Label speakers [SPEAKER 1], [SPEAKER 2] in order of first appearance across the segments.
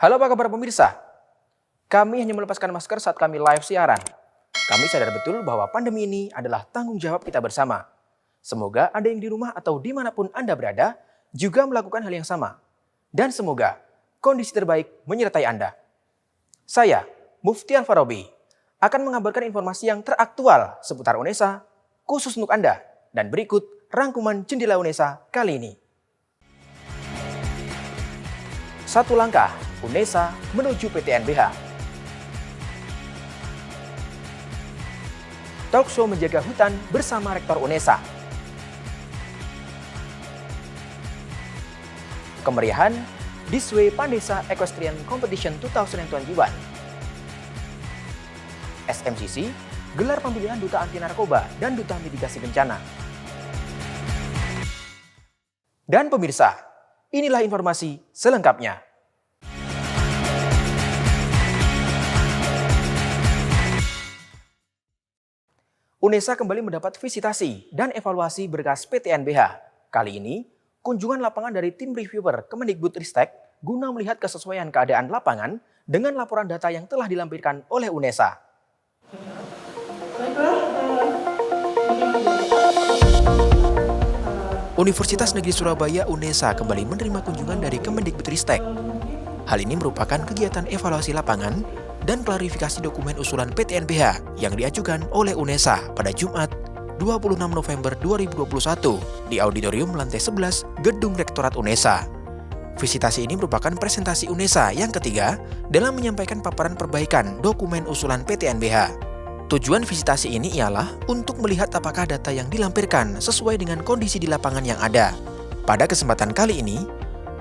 [SPEAKER 1] Halo apa kabar pemirsa? Kami hanya melepaskan masker saat kami live siaran. Kami sadar betul bahwa pandemi ini adalah tanggung jawab kita bersama. Semoga Anda yang di rumah atau dimanapun Anda berada juga melakukan hal yang sama. Dan semoga kondisi terbaik menyertai Anda. Saya, Muftian Farabi, akan mengabarkan informasi yang teraktual seputar UNESA khusus untuk Anda. Dan berikut rangkuman Jendela UNESA kali ini. Satu langkah UNESA menuju PTNBH. Talk show menjaga hutan bersama Rektor UNESA. Kemeriahan Disway Pandesa Equestrian Competition 2021. SMCC gelar pemilihan Duta Anti Narkoba dan Duta Mitigasi Bencana. Dan pemirsa, inilah informasi selengkapnya. UNESA kembali mendapat visitasi dan evaluasi berkas PTNBH. Kali ini, kunjungan lapangan dari tim reviewer Kemendikbudristek guna melihat kesesuaian keadaan lapangan dengan laporan data yang telah dilampirkan oleh UNESA. Universitas Negeri Surabaya UNESA kembali menerima kunjungan dari Kemendikbudristek. Hal ini merupakan kegiatan evaluasi lapangan dan klarifikasi dokumen usulan PTNBH yang diajukan oleh UNESA pada Jumat 26 November 2021 di Auditorium lantai 11 Gedung Rektorat UNESA. Visitasi ini merupakan presentasi UNESA yang ketiga dalam menyampaikan paparan perbaikan dokumen usulan PTNBH. Tujuan visitasi ini ialah untuk melihat apakah data yang dilampirkan sesuai dengan kondisi di lapangan yang ada. Pada kesempatan kali ini,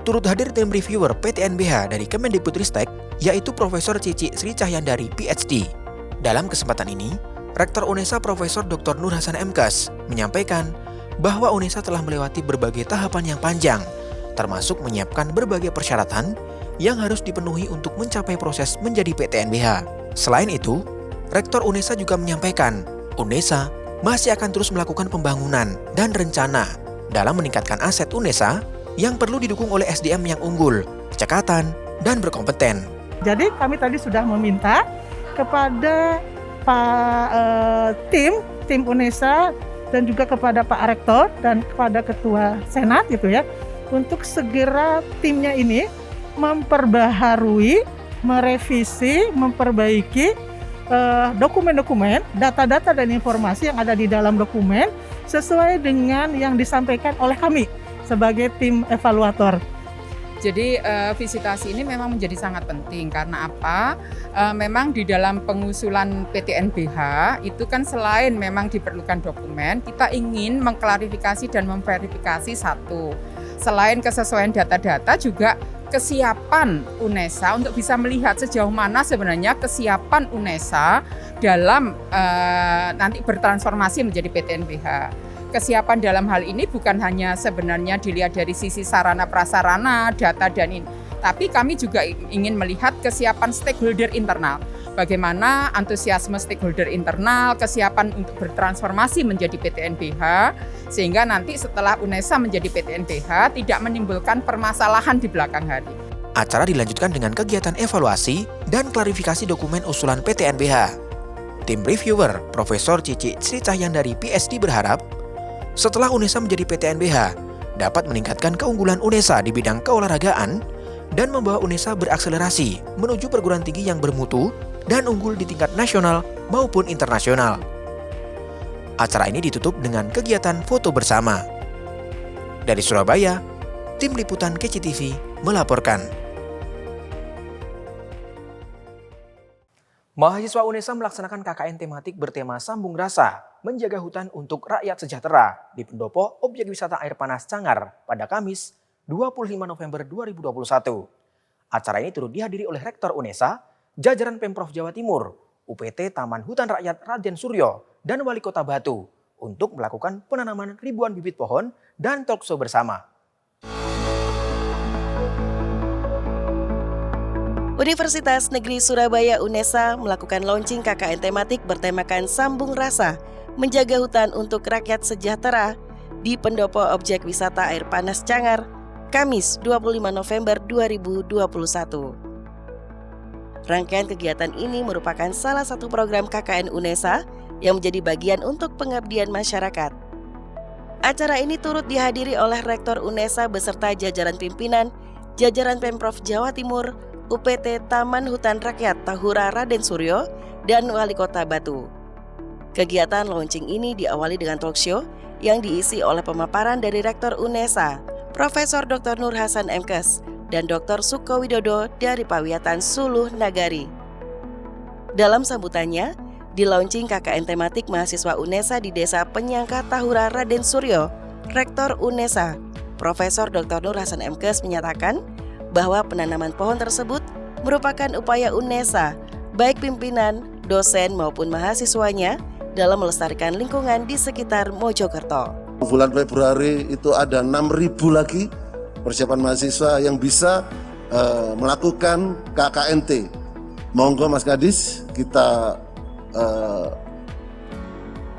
[SPEAKER 1] turut hadir tim reviewer PTNBH dari Kemendikbudristek, yaitu Profesor Cici Sri Cahyandari PhD. Dalam kesempatan ini, Rektor UNESA Profesor Dr. Nur Hasan MKes menyampaikan bahwa UNESA telah melewati berbagai tahapan yang panjang, termasuk menyiapkan berbagai persyaratan yang harus dipenuhi untuk mencapai proses menjadi PTNBH. Selain itu, Rektor UNESA juga menyampaikan, UNESA masih akan terus melakukan pembangunan dan rencana dalam meningkatkan aset UNESA yang perlu didukung oleh SDM yang unggul, cekatan, dan berkompeten.
[SPEAKER 2] Jadi kami tadi sudah meminta kepada tim UNESA dan juga kepada Pak Rektor dan kepada Ketua Senat gitu ya, untuk segera timnya ini memperbaharui, merevisi, memperbaiki dokumen-dokumen, data-data dan informasi yang ada di dalam dokumen sesuai dengan yang disampaikan oleh kami sebagai tim evaluator.
[SPEAKER 3] Jadi visitasi ini memang menjadi sangat penting karena apa? Memang di dalam pengusulan PTNBH itu kan selain memang diperlukan dokumen, kita ingin mengklarifikasi dan memverifikasi satu. Selain kesesuaian data-data juga kesiapan UNESA untuk bisa melihat sejauh mana sebenarnya kesiapan UNESA dalam nanti bertransformasi menjadi PTNBH. Kesiapan dalam hal ini bukan hanya sebenarnya dilihat dari sisi sarana prasarana, data dan ini, tapi kami juga ingin melihat kesiapan stakeholder internal. Bagaimana antusiasme stakeholder internal, kesiapan untuk bertransformasi menjadi PTNBH, sehingga nanti setelah UNESA menjadi PTNBH tidak menimbulkan permasalahan di belakang hari.
[SPEAKER 1] Acara dilanjutkan dengan kegiatan evaluasi dan klarifikasi dokumen usulan PTNBH. Tim reviewer Profesor Cici Sri Cahyandari PhD berharap setelah UNESA menjadi PTNBH, dapat meningkatkan keunggulan UNESA di bidang keolahragaan dan membawa UNESA berakselerasi menuju perguruan tinggi yang bermutu dan unggul di tingkat nasional maupun internasional. Acara ini ditutup dengan kegiatan foto bersama. Dari Surabaya, tim liputan KCTV melaporkan. Mahasiswa UNESA melaksanakan KKN tematik bertema Sambung Rasa, menjaga hutan untuk rakyat sejahtera di pendopo objek wisata air panas Cangar pada Kamis 25 November 2021. Acara ini turut dihadiri oleh Rektor UNESA, jajaran Pemprov Jawa Timur, UPT Taman Hutan Rakyat Raden Suryo, dan Wali Kota Batu untuk melakukan penanaman ribuan bibit pohon dan talk show bersama.
[SPEAKER 4] Universitas Negeri Surabaya UNESA melakukan launching KKN tematik bertemakan Sambung Rasa, menjaga hutan untuk rakyat sejahtera di Pendopo Objek Wisata Air Panas Cangar, Kamis 25 November 2021. Rangkaian kegiatan ini merupakan salah satu program KKN UNESA yang menjadi bagian untuk pengabdian masyarakat. Acara ini turut dihadiri oleh Rektor UNESA beserta jajaran pimpinan, jajaran Pemprov Jawa Timur, UPT Taman Hutan Rakyat Tahura Raden Suryo, dan Wali Kota Batu. Kegiatan launching ini diawali dengan talkshow yang diisi oleh pemaparan dari Rektor UNESA, Profesor Dr. Nur Hasan MKes, dan Dr. Suko Widodo dari Pawiatan Suluh Nagari. Dalam sambutannya, di launching KKN tematik mahasiswa UNESA di Desa Penyangka Tahura Raden Suryo, Rektor UNESA, Profesor Dr. Nur Hasan MKes menyatakan bahwa penanaman pohon tersebut merupakan upaya UNESA, baik pimpinan, dosen maupun mahasiswanya, dalam melestarikan lingkungan di sekitar Mojokerto.
[SPEAKER 5] Bulan Februari itu ada 6.000 lagi persiapan mahasiswa yang bisa melakukan KKNT. Monggo Mas Kadis, kita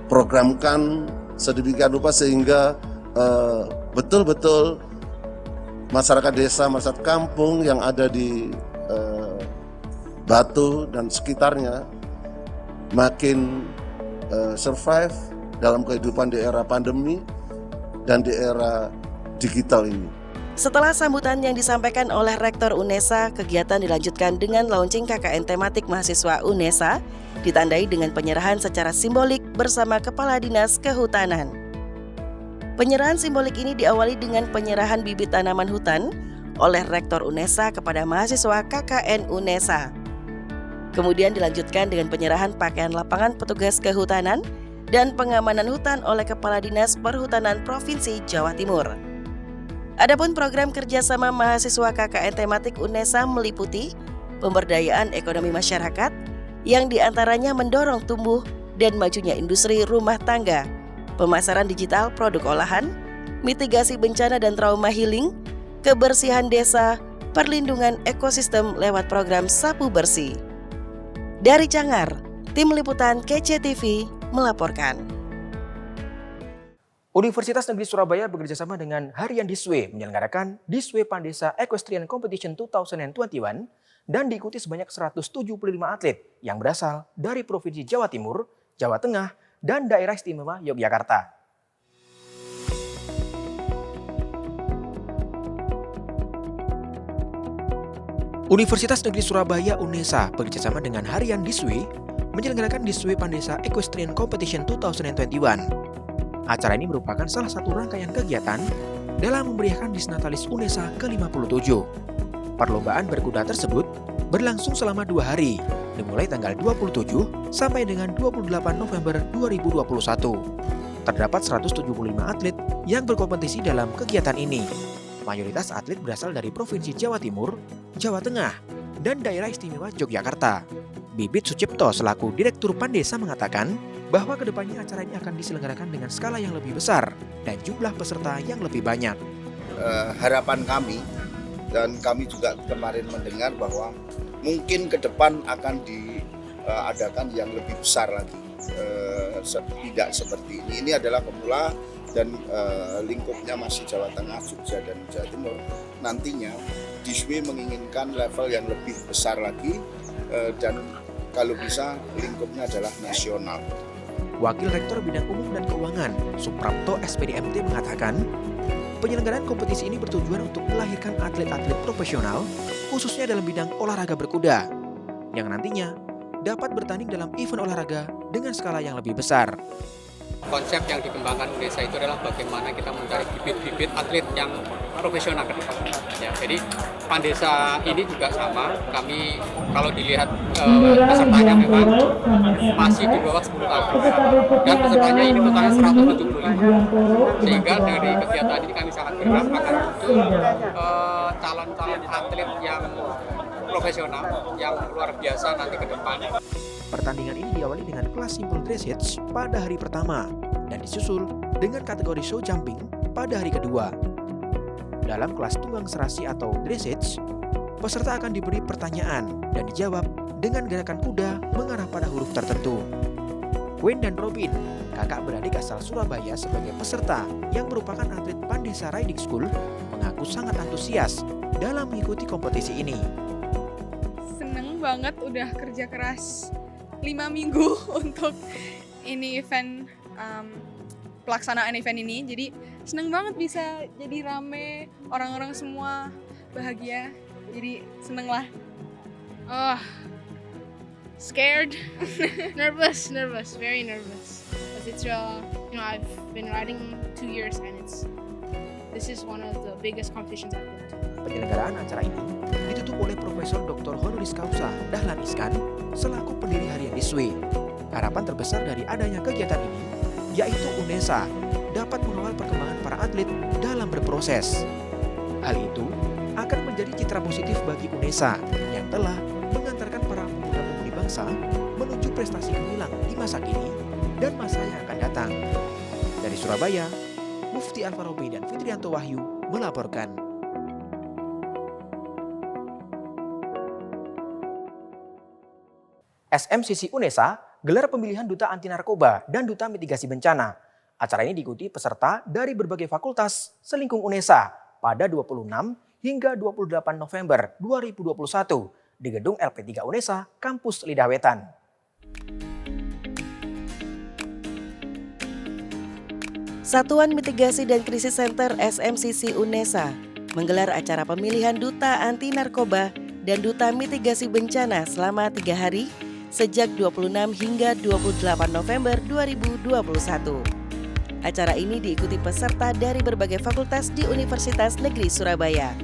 [SPEAKER 5] programkan sedemikian rupa sehingga betul-betul masyarakat desa, masyarakat kampung yang ada di Batu dan sekitarnya makin survive dalam kehidupan di era pandemi dan di era digital ini.
[SPEAKER 4] Setelah sambutan yang disampaikan oleh Rektor UNESA, kegiatan dilanjutkan dengan launching KKN tematik mahasiswa UNESA, ditandai dengan penyerahan secara simbolik bersama Kepala Dinas Kehutanan. Penyerahan simbolik ini diawali dengan penyerahan bibit tanaman hutan oleh Rektor UNESA kepada mahasiswa KKN UNESA. Kemudian dilanjutkan dengan penyerahan pakaian lapangan petugas kehutanan dan pengamanan hutan oleh Kepala Dinas Perhutanan Provinsi Jawa Timur. Adapun program kerjasama mahasiswa KKN tematik UNESA meliputi pemberdayaan ekonomi masyarakat yang diantaranya mendorong tumbuh dan majunya industri rumah tangga, pemasaran digital produk olahan, mitigasi bencana dan trauma healing, kebersihan desa, perlindungan ekosistem lewat program Sapu Bersih. Dari Cangar, Tim Liputan KCTV melaporkan.
[SPEAKER 1] Universitas Negeri Surabaya bekerjasama dengan Harian Diswe menyelenggarakan Diswe Pandesa Equestrian Competition 2021 dan diikuti sebanyak 175 atlet yang berasal dari Provinsi Jawa Timur, Jawa Tengah, dan Daerah Istimewa Yogyakarta. Universitas Negeri Surabaya UNESA bekerjasama dengan Harian Diswe menyelenggarakan Diswe Pandesa Equestrian Competition 2021. Acara ini merupakan salah satu rangkaian kegiatan dalam memeriahkan Disnatalis UNESA ke-57. Perlombaan berkuda tersebut berlangsung selama 2 hari, dimulai tanggal 27 sampai dengan 28 November 2021. Terdapat 175 atlet yang berkompetisi dalam kegiatan ini. Mayoritas atlet berasal dari Provinsi Jawa Timur, Jawa Tengah, dan Daerah Istimewa Yogyakarta. Bibit Sucipto selaku Direktur Pandesa mengatakan bahwa kedepannya acara ini akan diselenggarakan dengan skala yang lebih besar dan jumlah peserta yang lebih banyak.
[SPEAKER 6] Harapan kami, dan kami juga kemarin mendengar bahwa mungkin ke depan akan diadakan yang lebih besar lagi. Tidak seperti ini. Ini adalah pemula dan lingkupnya masih Jawa Tengah, Jogja, dan Jawa Timur. Nantinya Diswe menginginkan level yang lebih besar lagi dan kalau bisa lingkupnya adalah nasional.
[SPEAKER 1] Wakil Rektor Bidang Umum dan Keuangan, Suprapto SPDMT mengatakan, penyelenggaraan kompetisi ini bertujuan untuk melahirkan atlet-atlet profesional, khususnya dalam bidang olahraga berkuda, yang nantinya dapat bertanding dalam event olahraga dengan skala yang lebih besar.
[SPEAKER 7] Konsep yang dikembangkan UNESA itu adalah bagaimana kita mencari bibit-bibit atlet yang profesional ke depan. Ya, jadi Pandesa ini juga sama. Kami kalau dilihat pesertanya memang masih di bawah 10 tahun. Dan pesertanya ini totalnya 175. Sehingga dari kegiatan ini kami sangat berharap akan muncul calon-calon atlet yang profesional, yang luar biasa nanti ke depan.
[SPEAKER 1] Pertandingan ini diawali dengan kelas simple dressage pada hari pertama dan disusul dengan kategori show jumping pada hari kedua. Dalam kelas tunggang serasi atau dressage, peserta akan diberi pertanyaan dan dijawab dengan gerakan kuda mengarah pada huruf tertentu. Queen dan Robin, kakak beradik asal Surabaya sebagai peserta yang merupakan atlet Pandesa Riding School, mengaku sangat antusias dalam mengikuti kompetisi ini.
[SPEAKER 8] Seneng banget, udah kerja keras 5 minggu untuk ini event, pelaksanaan event ini. Jadi seneng banget bisa jadi rame, orang-orang semua bahagia. Jadi seneng lah.
[SPEAKER 9] Scared, nervous, very nervous. Because it's I've been riding 2 years and this is one of the biggest competitions I've been to.
[SPEAKER 1] Penyelenggaraan acara ini ditutup oleh Profesor Dr. Honoris Causa Dahlan Iskan selaku pendiri harian ISWE. Harapan terbesar dari adanya kegiatan ini yaitu UNESA dapat mengawal perkembangan para atlet dalam berproses. Hal itu akan menjadi citra positif bagi UNESA yang telah mengantarkan para pemuda-pemudi bangsa menuju prestasi gemilang di masa kini dan masa yang akan datang. Dari Surabaya, Mufti Alfarobi dan Fitrianto Wahyu melaporkan. SMCC UNESA gelar pemilihan Duta Anti Narkoba dan Duta Mitigasi Bencana. Acara ini diikuti peserta dari berbagai fakultas selingkung UNESA pada 26 hingga 28 November 2021 di gedung LP3 UNESA, Kampus Lidah Wetan.
[SPEAKER 4] Satuan Mitigasi dan Krisis Center SMCC UNESA menggelar acara pemilihan Duta Anti Narkoba dan Duta Mitigasi Bencana selama 3 hari sejak 26 hingga 28 November 2021. Acara ini diikuti peserta dari berbagai fakultas di Universitas Negeri Surabaya.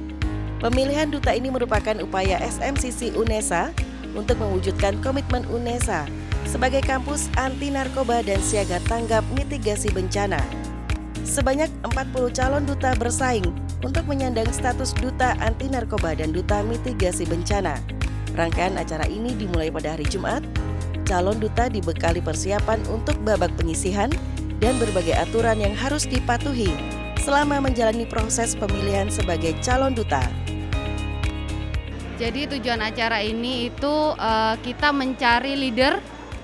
[SPEAKER 4] Pemilihan duta ini merupakan upaya SMCC UNESA untuk mewujudkan komitmen UNESA sebagai kampus anti narkoba dan siaga tanggap mitigasi bencana. Sebanyak 40 calon duta bersaing untuk menyandang status duta anti narkoba dan duta mitigasi bencana. Rangkaian acara ini dimulai pada hari Jumat. Calon duta dibekali persiapan untuk babak penyisihan dan berbagai aturan yang harus dipatuhi selama menjalani proses pemilihan sebagai calon duta.
[SPEAKER 10] Jadi tujuan acara ini itu kita mencari leader,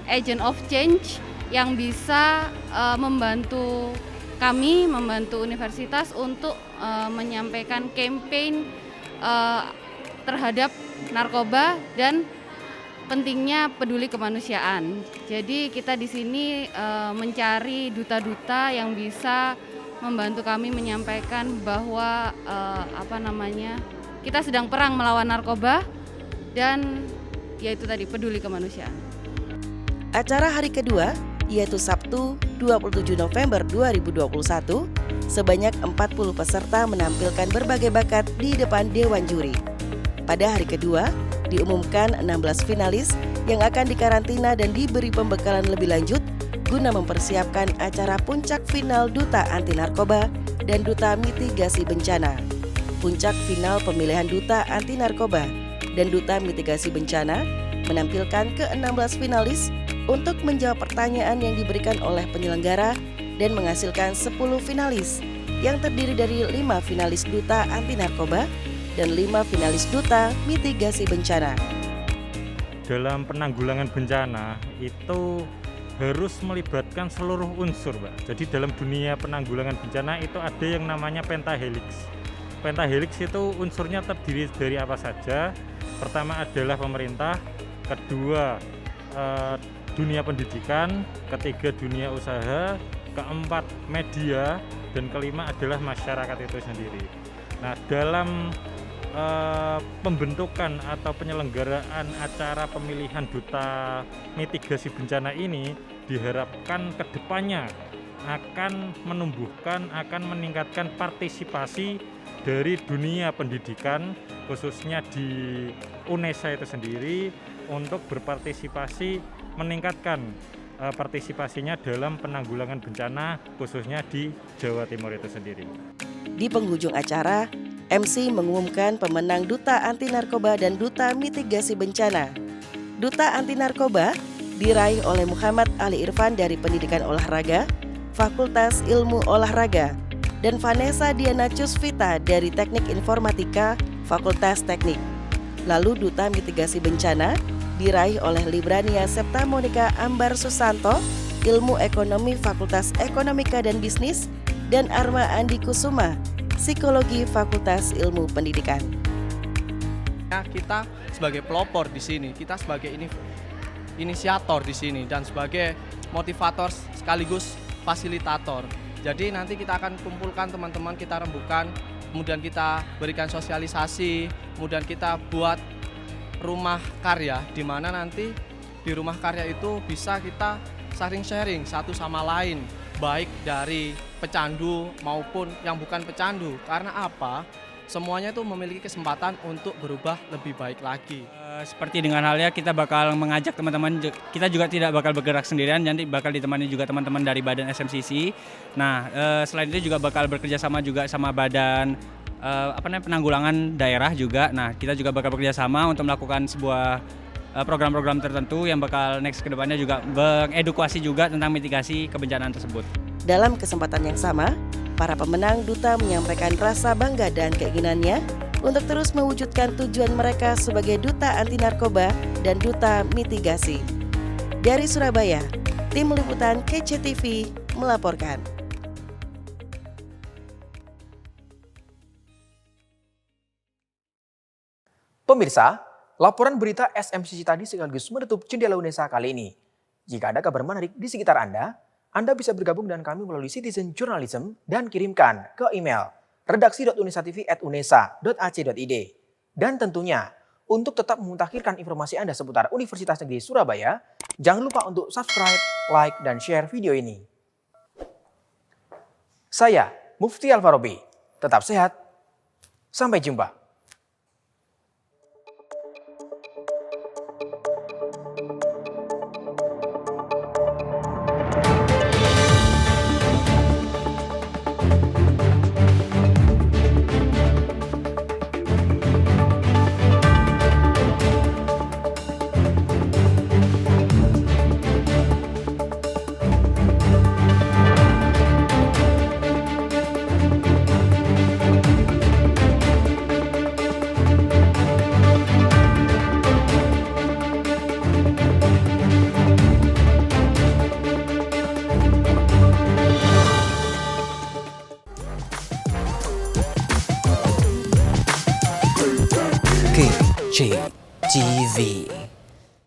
[SPEAKER 10] agent of change yang bisa membantu kami, membantu universitas untuk menyampaikan campaign terhadap narkoba dan pentingnya peduli kemanusiaan. Jadi kita di sini mencari duta-duta yang bisa membantu kami menyampaikan bahwa kita sedang perang melawan narkoba dan yaitu tadi peduli kemanusiaan.
[SPEAKER 4] Acara hari kedua yaitu Sabtu 27 November 2021, sebanyak 40 peserta menampilkan berbagai bakat di depan Dewan Juri. Pada hari kedua, diumumkan 16 finalis yang akan dikarantina dan diberi pembekalan lebih lanjut guna mempersiapkan acara puncak final Duta Anti Narkoba dan Duta Mitigasi Bencana. Puncak final pemilihan Duta Anti Narkoba dan Duta Mitigasi Bencana menampilkan ke-16 finalis untuk menjawab pertanyaan yang diberikan oleh penyelenggara dan menghasilkan 10 finalis yang terdiri dari 5 finalis Duta Anti Narkoba dan 5 finalis Duta Mitigasi Bencana.
[SPEAKER 11] Dalam penanggulangan bencana itu harus melibatkan seluruh unsur, Pak. Jadi dalam dunia penanggulangan bencana itu ada yang namanya pentahelix. Pentahelix itu unsurnya terdiri dari apa saja? Pertama adalah pemerintah, kedua dunia pendidikan, ketiga dunia usaha, keempat media, dan kelima adalah masyarakat itu sendiri. Nah, dalam pembentukan atau penyelenggaraan acara pemilihan Duta Mitigasi Bencana ini diharapkan kedepannya akan menumbuhkan, akan meningkatkan partisipasi dari dunia pendidikan, khususnya di UNESA itu sendiri, untuk berpartisipasi meningkatkan partisipasinya dalam penanggulangan bencana, khususnya di Jawa Timur itu sendiri.
[SPEAKER 4] Di penghujung acara, MC mengumumkan pemenang Duta Anti Narkoba dan Duta Mitigasi Bencana. Duta Anti Narkoba diraih oleh Muhammad Ali Irfan dari Pendidikan Olahraga, Fakultas Ilmu Olahraga, dan Vanessa Diana Cusvita dari Teknik Informatika, Fakultas Teknik. Lalu Duta Mitigasi Bencana diraih oleh Librania Septa Monika Ambar Susanto, Ilmu Ekonomi Fakultas Ekonomika dan Bisnis, dan Arma Andi Kusuma, Psikologi Fakultas Ilmu Pendidikan.
[SPEAKER 12] Kita sebagai pelopor di sini, kita sebagai inisiator di sini dan sebagai motivator sekaligus fasilitator. Jadi nanti kita akan kumpulkan teman-teman, kita rembukan, kemudian kita berikan sosialisasi, kemudian kita buat rumah karya di mana nanti di rumah karya itu bisa kita sharing-sharing satu sama lain, baik dari pecandu maupun yang bukan pecandu. Karena apa? Semuanya itu memiliki kesempatan untuk berubah lebih baik lagi.
[SPEAKER 13] Seperti dengan halnya kita bakal mengajak teman-teman, kita juga tidak bakal bergerak sendirian, nanti bakal ditemani juga teman-teman dari Badan SMCC. Nah, selain itu juga bakal bekerja sama juga sama Badan penanggulangan daerah juga. Nah, kita juga bakal bekerja sama untuk melakukan sebuah program-program tertentu yang bakal next ke depannya juga mengedukasi juga tentang mitigasi kebencanaan tersebut.
[SPEAKER 4] Dalam kesempatan yang sama, para pemenang duta menyampaikan rasa bangga dan keinginannya untuk terus mewujudkan tujuan mereka sebagai duta anti narkoba dan duta mitigasi. Dari Surabaya, tim liputan KCTV melaporkan.
[SPEAKER 1] Pemirsa, laporan berita SMCC tadi sekaligus menutup Jendela UNESA kali ini. Jika ada kabar menarik di sekitar Anda bisa bergabung dengan kami melalui Citizen Journalism dan kirimkan ke email redaksi.unesatv@unesa.ac.id. Dan tentunya, untuk tetap memutakhirkan informasi Anda seputar Universitas Negeri Surabaya, jangan lupa untuk subscribe, like, dan share video ini. Saya, Mufti Alfarobi. Tetap sehat. Sampai jumpa.
[SPEAKER 14] KCTV